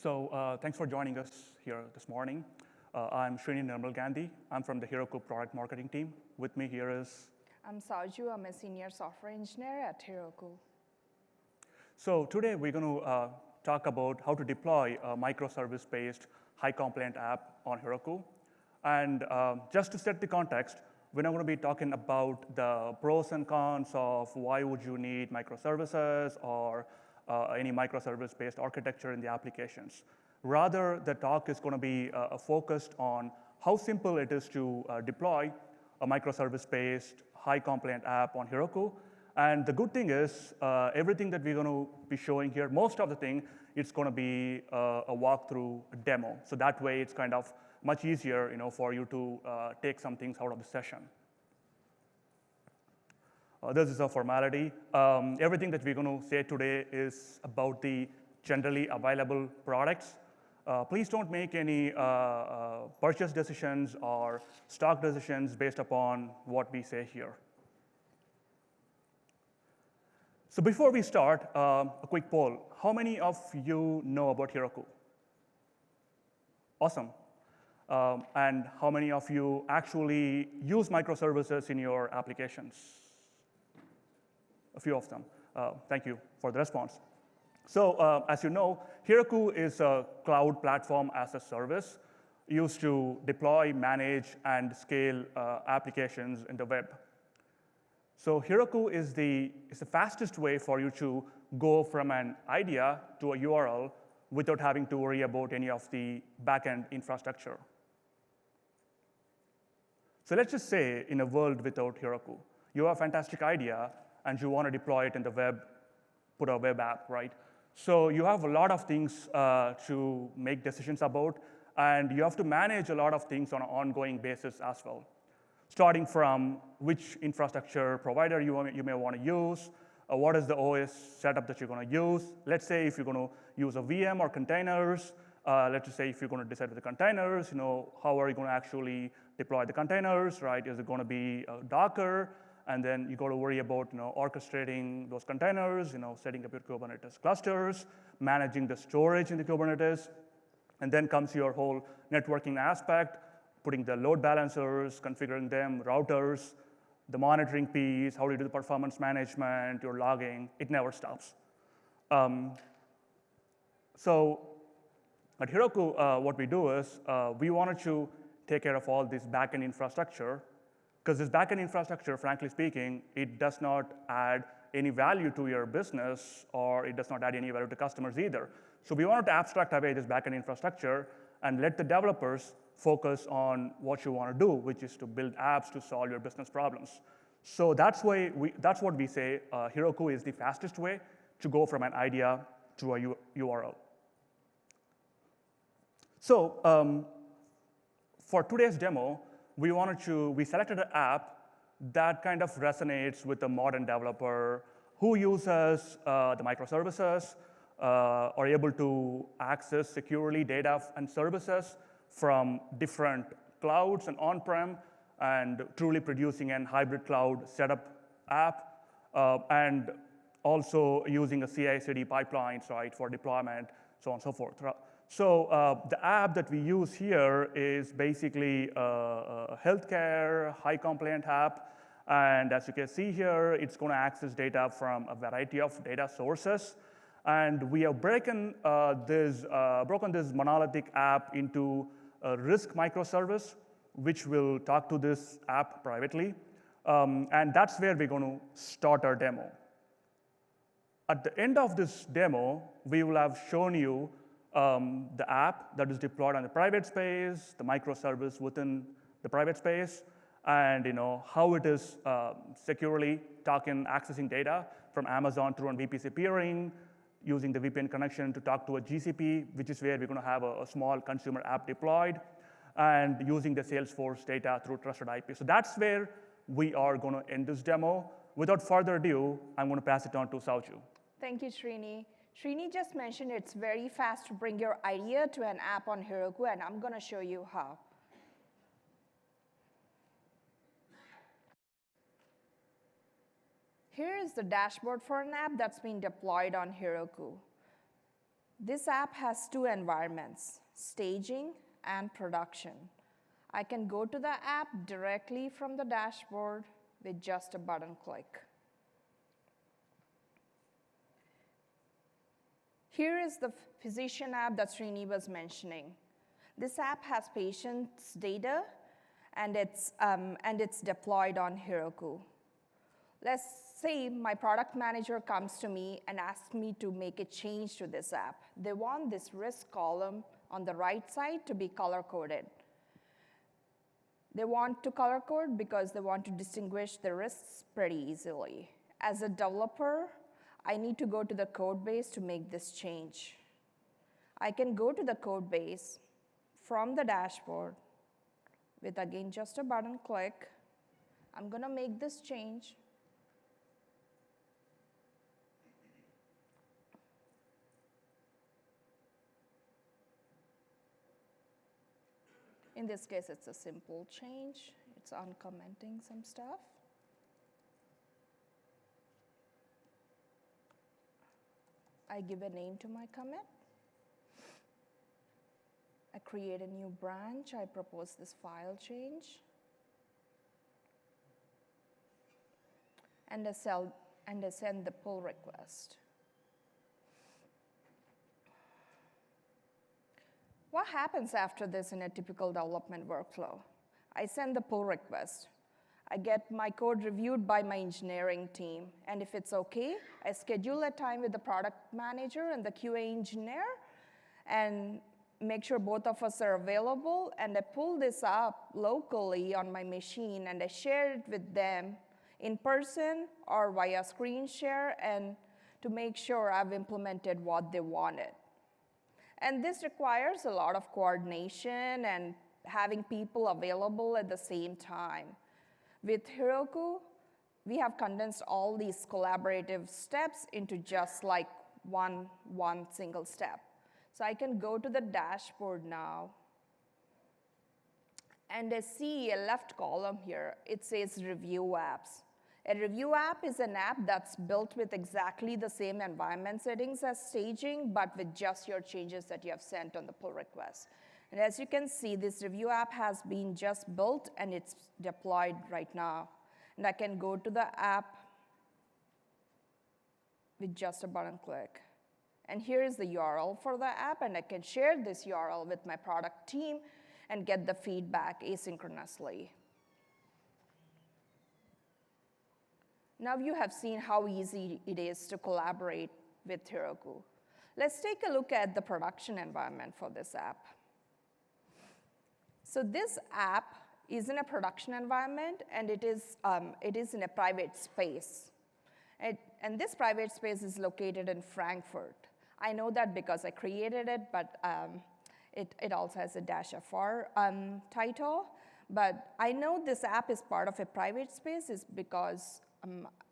Thanks for joining us here this morning. I'm Srini Nirmal Gandhi. I'm from the Heroku product marketing team. With me here is... I'm Sauju. I'm a senior software engineer at Heroku. So today we're going to talk about how to deploy a microservice-based high-compliant app on Heroku. And just to set the context, we're not going to be talking about the pros and cons of why would you need microservices or any microservice-based architecture in the applications. Rather, the talk is going to be focused on how simple it is to deploy a microservice-based, high-compliant app on Heroku. And the good thing is, everything that we're going to be showing here, most of the thing, it's going to be a walkthrough demo. So that way, it's kind of much easier, for you to take some things out of the session. This is a formality. Everything that we're going to say today is about the generally available products. Please don't make any purchase decisions or stock decisions based upon what we say here. So before we start, a quick poll. How many of you know about Heroku? Awesome. And how many of you actually use microservices in your applications? A few of them. Thank you for the response. So as you know, Heroku is a cloud platform as a service used to deploy, manage, and scale applications in the web. So Heroku is the fastest way for you to go from an idea to a URL without having to worry about any of the backend infrastructure. So let's just say in a world without Heroku, you have a fantastic idea, and you want to deploy it in the web, put a web app, right? So you have a lot of things to make decisions about, and you have to manage a lot of things on an ongoing basis as well. Starting from which infrastructure provider you may want to use, what is the OS setup that you're going to use. Let's say if you're going to use a VM or containers, let's just say if you're going to decide with the containers, how are you going to actually deploy the containers, right? Is it going to be Docker? And then you got to worry about orchestrating those containers, setting up your Kubernetes clusters, managing the storage in the Kubernetes. And then comes your whole networking aspect, putting the load balancers, configuring them, routers, the monitoring piece, how do you do the performance management, your logging. It never stops. So at Heroku, what we do is we wanted to take care of all this backend infrastructure. Because this backend infrastructure, frankly speaking, it does not add any value to your business, or it does not add any value to customers either. So we wanted to abstract away this backend infrastructure and let the developers focus on what you want to do, which is to build apps to solve your business problems. So that's what we say Heroku is the fastest way to go from an idea to a URL. So for today's demo, we selected an app that kind of resonates with the modern developer who uses the microservices, are able to access securely data and services from different clouds and on-prem, and truly producing an hybrid cloud setup app, and also using a CI/CD pipelines, right, for deployment, so on and so forth. So the app that we use here is basically a healthcare, high-compliant app. And as you can see here, it's going to access data from a variety of data sources. And we have broken this monolithic app into a risk microservice, which will talk to this app privately. And that's where we're going to start our demo. At the end of this demo, we will have shown you the app that is deployed on the private space, the microservice within the private space, and how it is securely accessing data from Amazon through a VPC peering, using the VPN connection to talk to a GCP, which is where we're going to have a small consumer app deployed, and using the Salesforce data through trusted IP. So that's where we are going to end this demo. Without further ado, I'm going to pass it on to Sauju. Thank you, Srini. Srini just mentioned it's very fast to bring your idea to an app on Heroku, and I'm going to show you how. Here is the dashboard for an app that's been deployed on Heroku. This app has two environments, staging and production. I can go to the app directly from the dashboard with just a button click. Here is the physician app that Srini was mentioning. This app has patients' data, and it's deployed on Heroku. Let's say my product manager comes to me and asks me to make a change to this app. They want this risk column on the right side to be color-coded. They want to color code because they want to distinguish the risks pretty easily. As a developer, I need to go to the code base to make this change. I can go to the code base from the dashboard with, again, just a button click. I'm going to make this change. In this case, it's a simple change. It's uncommenting some stuff. I give a name to my commit. I create a new branch. I propose this file change. And I send the pull request. What happens after this in a typical development workflow? I send the pull request. I get my code reviewed by my engineering team. And if it's OK, I schedule a time with the product manager and the QA engineer and make sure both of us are available. And I pull this up locally on my machine, and I share it with them in person or via screen share, and to make sure I've implemented what they wanted. And this requires a lot of coordination and having people available at the same time. With Heroku, we have condensed all these collaborative steps into just like one single step. So I can go to the dashboard now, and I see a left column here. It says Review Apps. A review app is an app that's built with exactly the same environment settings as staging, but with just your changes that you have sent on the pull request. And as you can see, this review app has been just built, and it's deployed right now. And I can go to the app with just a button click. And here is the URL for the app, and I can share this URL with my product team and get the feedback asynchronously. Now you have seen how easy it is to collaborate with Heroku. Let's take a look at the production environment for this app. So this app is in a production environment, and it is in a private space. And this private space is located in Frankfurt. I know that because I created it, but it also has a -fr title. But I know this app is part of a private space is because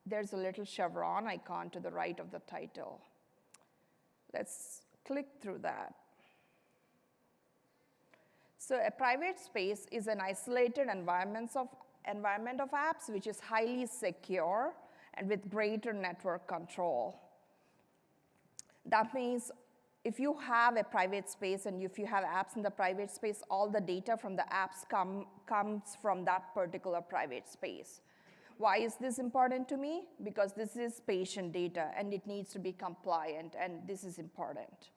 there's a little chevron icon to the right of the title. Let's click through that. So a private space is an isolated environment of apps which is highly secure and with greater network control. That means if you have a private space and if you have apps in the private space, all the data from the apps comes from that particular private space. Why is this important to me? Because this is patient data, and it needs to be compliant, and this is important.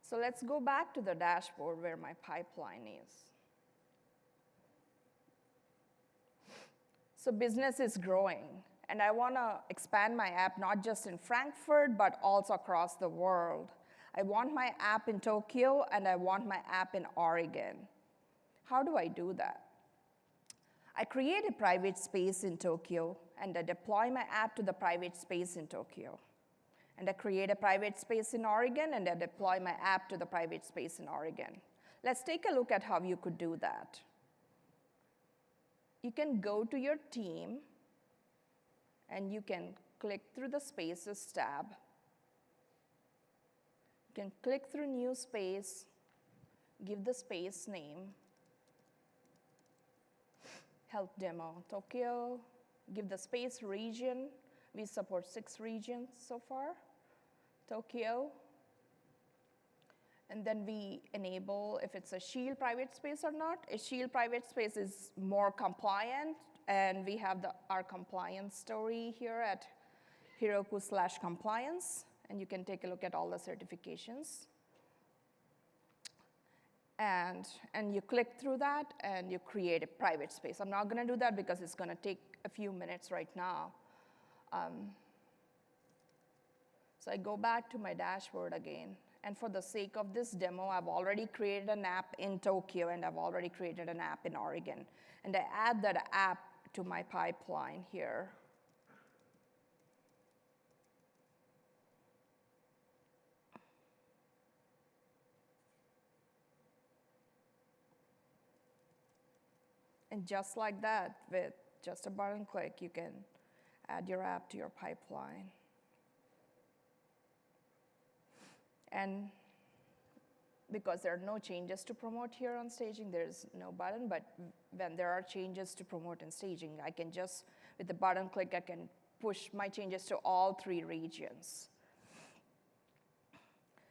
So let's go back to the dashboard where my pipeline is. So business is growing, and I want to expand my app not just in Frankfurt, but also across the world. I want my app in Tokyo, and I want my app in Oregon. How do I do that? I create a private space in Tokyo, and I deploy my app to the private space in Tokyo. And I create a private space in Oregon, and I deploy my app to the private space in Oregon. Let's take a look at how you could do that. You can go to your team, and you can click through the Spaces tab. You can click through New Space, give the space name, Health Demo Tokyo, give the space region. We support 6 regions so far. Tokyo. And then we enable if it's a Shield private space or not. A Shield private space is more compliant, and we have our compliance story here at Heroku/compliance, and you can take a look at all the certifications. And you click through that, and you create a private space. I'm not going to do that because it's going to take a few minutes right now. So I go back to my dashboard again. And for the sake of this demo, I've already created an app in Tokyo, and I've already created an app in Oregon. And I add that app to my pipeline here. And just like that, with just a button click, you can add your app to your pipeline. And because there are no changes to promote here on staging, there's no button, but when there are changes to promote in staging, I can just, with the button click, I can push my changes to all 3 regions.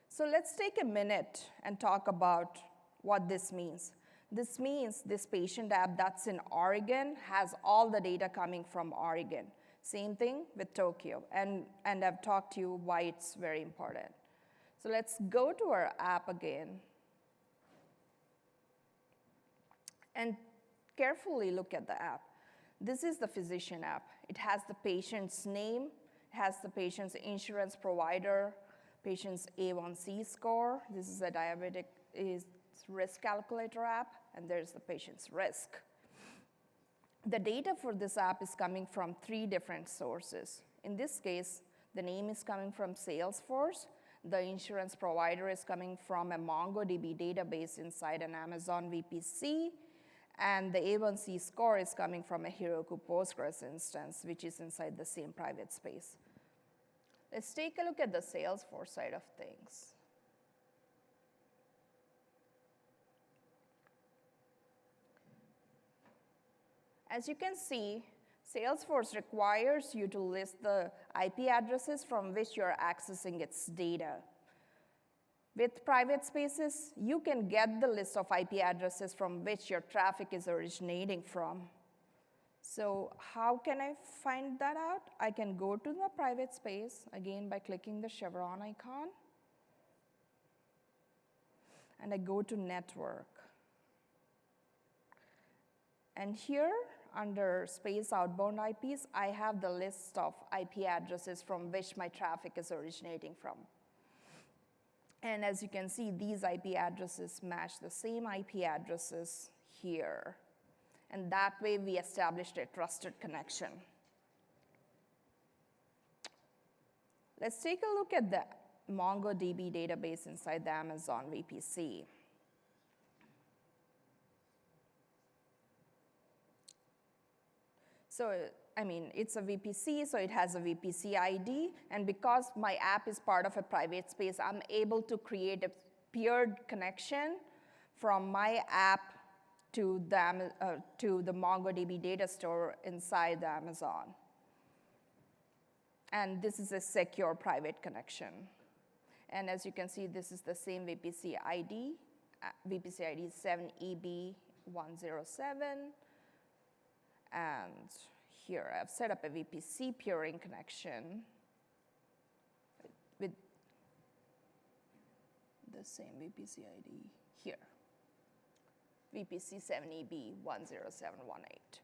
So let's take a minute and talk about what this means. This means this patient app that's in Oregon has all the data coming from Oregon. Same thing with Tokyo, and I've talked to you why it's very important. So let's go to our app again and carefully look at the app. This is the physician app. It has the patient's name, it has the patient's insurance provider, patient's A1C score. This is a diabetic risk calculator app, and there's the patient's risk. The data for this app is coming from 3 different sources. In this case, the name is coming from Salesforce. The insurance provider is coming from a MongoDB database inside an Amazon VPC, and the A1C score is coming from a Heroku Postgres instance, which is inside the same private space. Let's take a look at the Salesforce side of things. As you can see, Salesforce requires you to list the IP addresses from which you're accessing its data. With private spaces, you can get the list of IP addresses from which your traffic is originating from. So how can I find that out? I can go to the private space, again by clicking the chevron icon, and I go to network. And here, under space outbound IPs, I have the list of IP addresses from which my traffic is originating from. And as you can see, these IP addresses match the same IP addresses here. And that way, we established a trusted connection. Let's take a look at the MongoDB database inside the Amazon VPC. So, I mean, it's a VPC, so it has a VPC ID. And because my app is part of a private space, I'm able to create a peered connection from my app to the MongoDB data store inside the Amazon. And this is a secure private connection. And as you can see, this is the same VPC ID. VPC ID is 7EB107. And here I've set up a VPC peering connection with the same VPC ID here, VPC 7EB10718.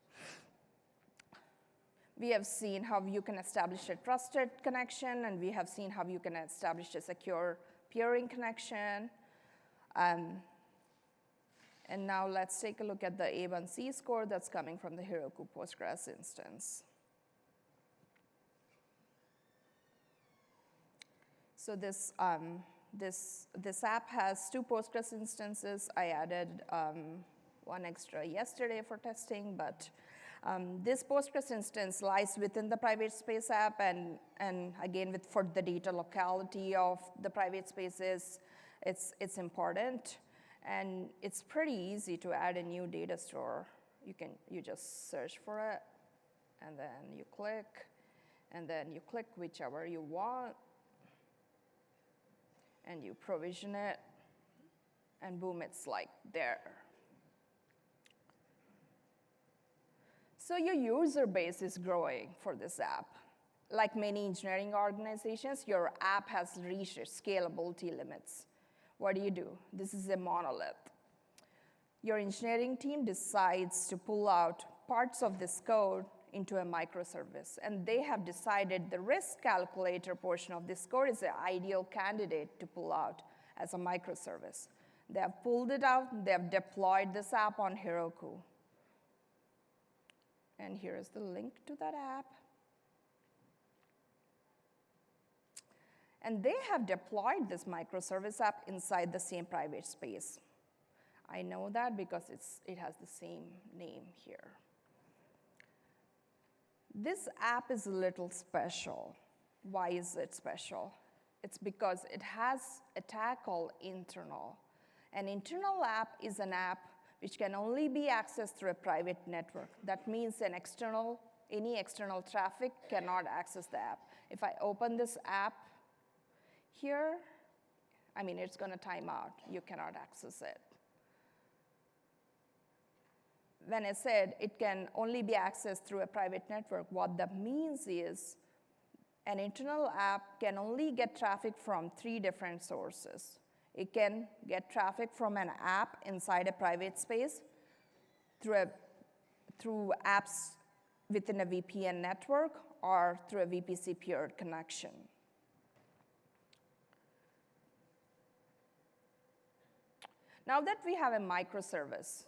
We have seen how you can establish a trusted connection, and we have seen how you can establish a secure peering connection. And now let's take a look at the A1C score that's coming from the Heroku Postgres instance. So this app has 2 Postgres instances. I added one extra yesterday for testing, but this Postgres instance lies within the private space app, and again, for the data locality of the private spaces, it's important. And it's pretty easy to add a new data store. You just search for it, and then you click whichever you want. and you provision it, and boom, it's like there. So your user base is growing for this app. Like many engineering organizations, your app has reached its scalability limits. What do? This is a monolith. Your engineering team decides to pull out parts of this code into a microservice, and they have decided the risk calculator portion of this code is the ideal candidate to pull out as a microservice. They have pulled it out, they have deployed this app on Heroku. And here is the link to that app. And they have deployed this microservice app inside the same private space. I know that because it has the same name here. This app is a little special. Why is it special? It's because it has a tag called internal. An internal app is an app which can only be accessed through a private network. That means any external traffic cannot access the app. If I open this app here, it's going to time out. You cannot access it. When I said it can only be accessed through a private network, what that means is an internal app can only get traffic from 3 different sources. It can get traffic from an app inside a private space, through apps within a VPN network, or through a VPC peer connection. Now that we have a microservice,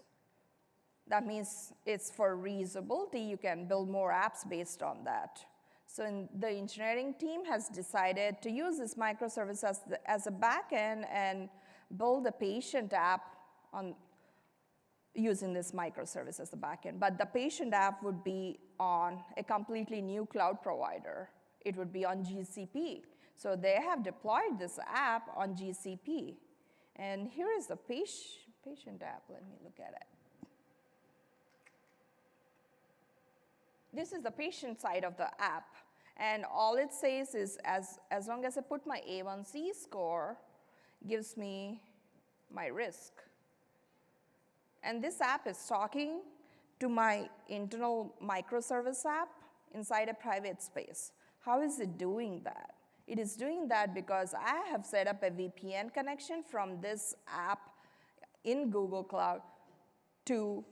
that means it's for reusability. You can build more apps based on that. So the engineering team has decided to use this microservice as a backend and build a patient app using this microservice as the backend. But the patient app would be on a completely new cloud provider. It would be on GCP. So they have deployed this app on GCP. And here is the patient app. Let me look at it. This is the patient side of the app. And all it says is as long as I put my A1C score, gives me my risk. And this app is talking to my internal microservice app inside a private space. How is it doing that? It is doing that because I have set up a VPN connection from this app in Google Cloud to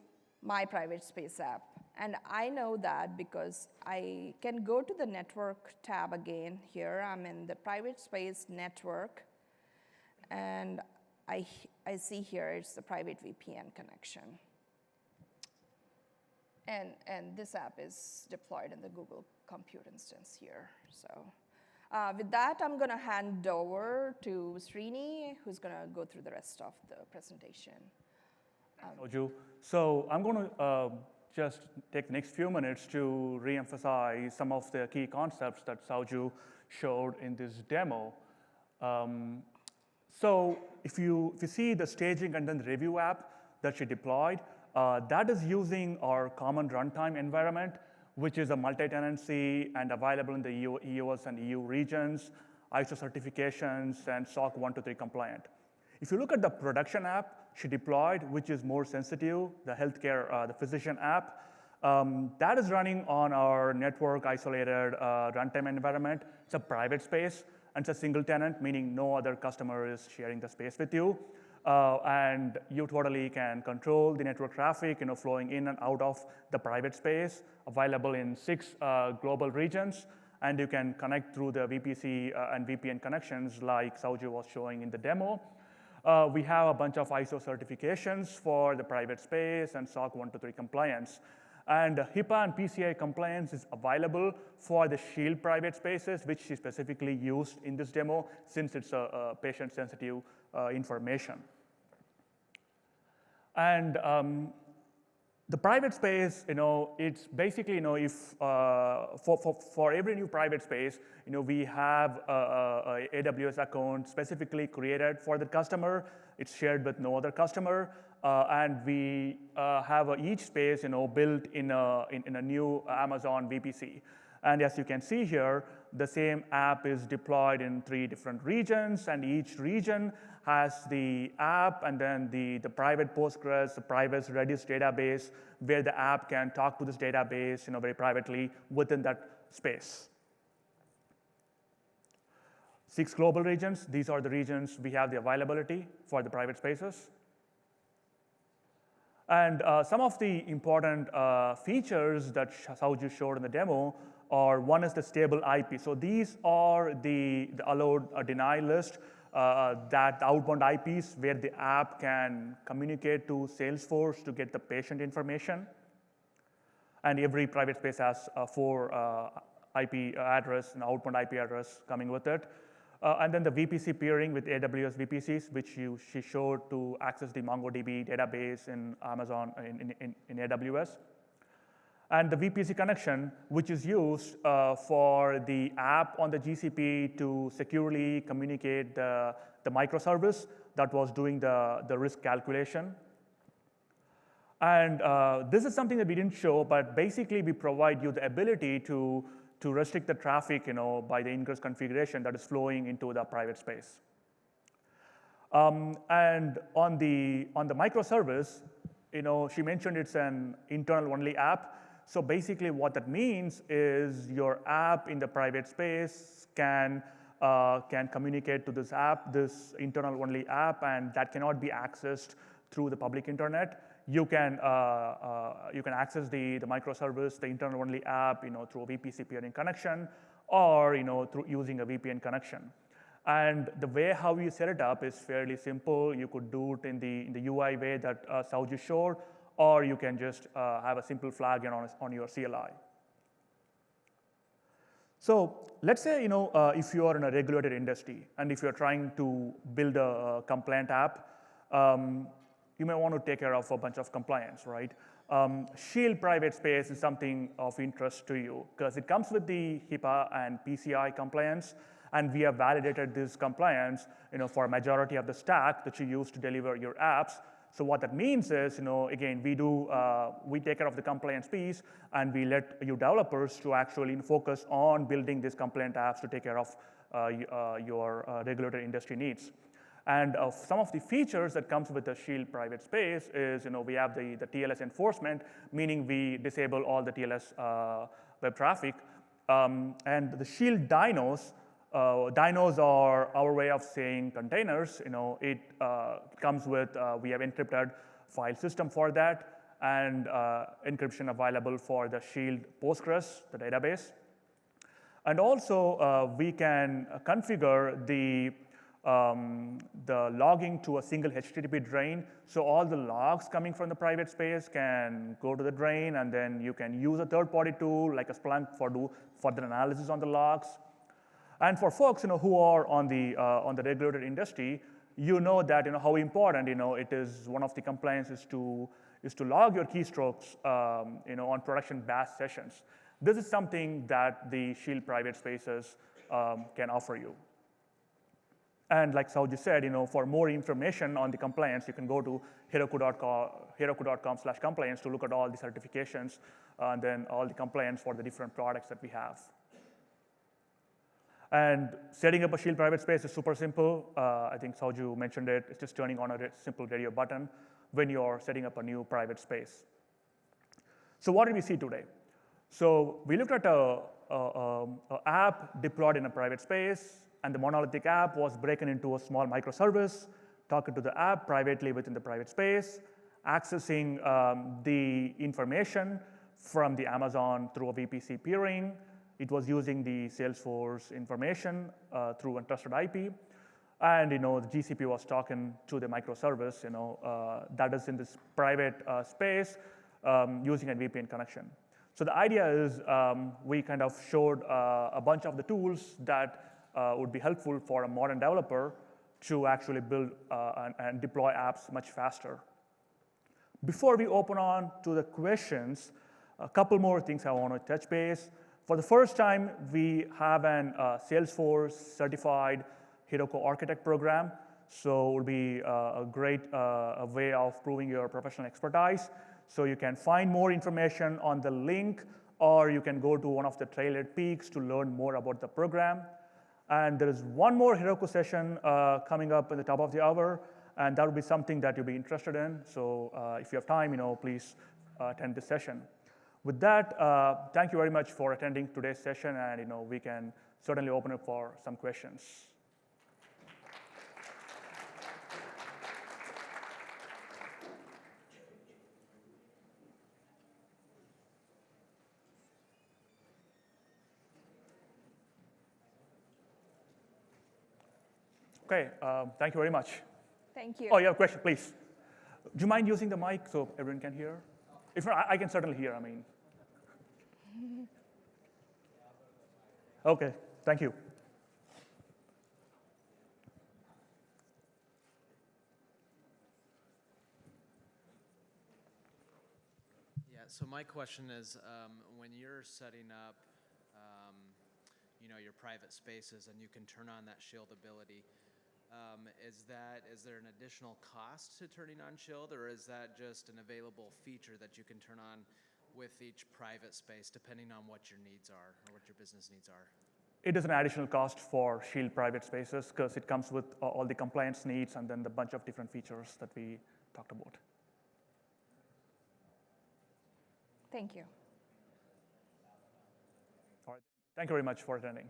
my private space app. And I know that because I can go to the network tab again here. I'm in the private space network. And I see here it's the private VPN connection. And this app is deployed in the Google Compute instance here. So with that, I'm going to hand over to Srini, who's going to go through the rest of the presentation. So I'm going to just take the next few minutes to re-emphasize some of the key concepts that Sauju showed in this demo. So if you see the staging and then the review app that she deployed, that is using our common runtime environment, which is a multi-tenancy and available in the EOS and EU regions, ISO certifications, and SOC 123 compliant. If you look at the production app she deployed, which is more sensitive, the healthcare, the physician app, that is running on our network isolated runtime environment. It's a private space, and it's a single tenant, meaning no other customer is sharing the space with you. And you totally can control the network traffic, flowing in and out of the private space, available in 6 global regions. And you can connect through the VPC and VPN connections like Sauju was showing in the demo. We have a bunch of ISO certifications for the private space and SOC 123 compliance. And HIPAA and PCI compliance is available for the Shield private spaces, which is specifically used in this demo since it's a patient-sensitive information. And the private space, it's basically, if for every new private space, we have a AWS account specifically created for the customer. It's shared with no other customer, and we have each space, built in a new Amazon VPC. And as you can see here, the same app is deployed in 3 different regions, and each region has the app and then the private Postgres, the private Redis database, where the app can talk to this database, very privately within that space. 6 global regions. These are the regions we have the availability for the private spaces. And some of the important features that Sauju showed in the demo are, one is the stable IP. So these are the allowed deny list, that the outbound IPs where the app can communicate to Salesforce to get the patient information. And every private space has 4 IP address and outbound IP address coming with it. And then the VPC peering with AWS VPCs, which she showed to access the MongoDB database in Amazon, in AWS. And the VPC connection, which is used for the app on the GCP to securely communicate the microservice that was doing the risk calculation. And this is something that we didn't show, but basically we provide you the ability to restrict the traffic, by the ingress configuration that is flowing into the private space. And on the microservice, she mentioned it's an internal-only app. So basically, what that means is your app in the private space can communicate to this app, this internal-only app, and that cannot be accessed through the public internet. You can access the microservice, the internal-only app, through a VPC peering connection, or through using a VPN connection. And the way how you set it up is fairly simple. You could do it in the UI way that Sauju showed, or you can just have a simple flag on your CLI. So let's say if you are in a regulated industry and if you're trying to build a compliant app, you may want to take care of a bunch of compliance, right? Shield private space is something of interest to you because it comes with the HIPAA and PCI compliance, and we have validated this compliance, for a majority of the stack that you use to deliver your apps. So what that means is, again, we take care of the compliance piece, and we let you developers to actually focus on building these compliant apps to take care of your regulated industry needs. And some of the features that comes with the Shield private space is, we have the TLS enforcement, meaning we disable all the TLS web traffic. And the Shield dynos, dynos are our way of saying containers. It comes with, we have encrypted file system for that, and encryption available for the Shield Postgres, the database. And also, we can configure the logging to a single HTTP drain. So all the logs coming from the private space can go to the drain, and then you can use a third-party tool like a Splunk for further analysis on the logs. And for folks who are on the regulated industry, that how important it is. One of the compliances is to log your keystrokes on production batch sessions. This is something that the Shield private spaces can offer you. And like Sauju said, for more information on the compliance, you can go to heroku.com/compliance to look at all the certifications and then all the compliance for the different products that we have. And setting up a Shield private space is super simple. I think Sauju mentioned it. It's just turning on a simple radio button when you're setting up a new private space. So what did we see today? So we looked at an app deployed in a private space, and the monolithic app was broken into a small microservice, talking to the app privately within the private space, accessing the information from the Amazon through a VPC peering. It was using the Salesforce information through a trusted IP. And the GCP was talking to the microservice that is in this private space using a VPN connection. So the idea is we kind of showed a bunch of the tools that would be helpful for a modern developer to actually build and deploy apps much faster. Before we open on to the questions, a couple more things I want to touch base. For the first time, we have an Salesforce certified Heroku architect program. So it will be a great way of proving your professional expertise. So you can find more information on the link or you can go to one of the Trailhead Peaks to learn more about the program. And there is one more Heroku session coming up at the top of the hour, and that would be something that you'll be interested in. So if you have time, please attend this session. With that, thank you very much for attending today's session, and we can certainly open up for some questions. Okay, thank you very much. Thank you. Oh, you have a question, please. Do you mind using the mic so everyone can hear? If not, I can certainly hear, Okay, thank you. Yeah, so my question is, when you're setting up, your private spaces and you can turn on that shield ability, is there an additional cost to turning on shield, or is that just an available feature that you can turn on with each private space, depending on what your needs are or what your business needs are? It is an additional cost for Shield private spaces because it comes with all the compliance needs and then the bunch of different features that we talked about. Thank you. All right. Thank you very much for attending.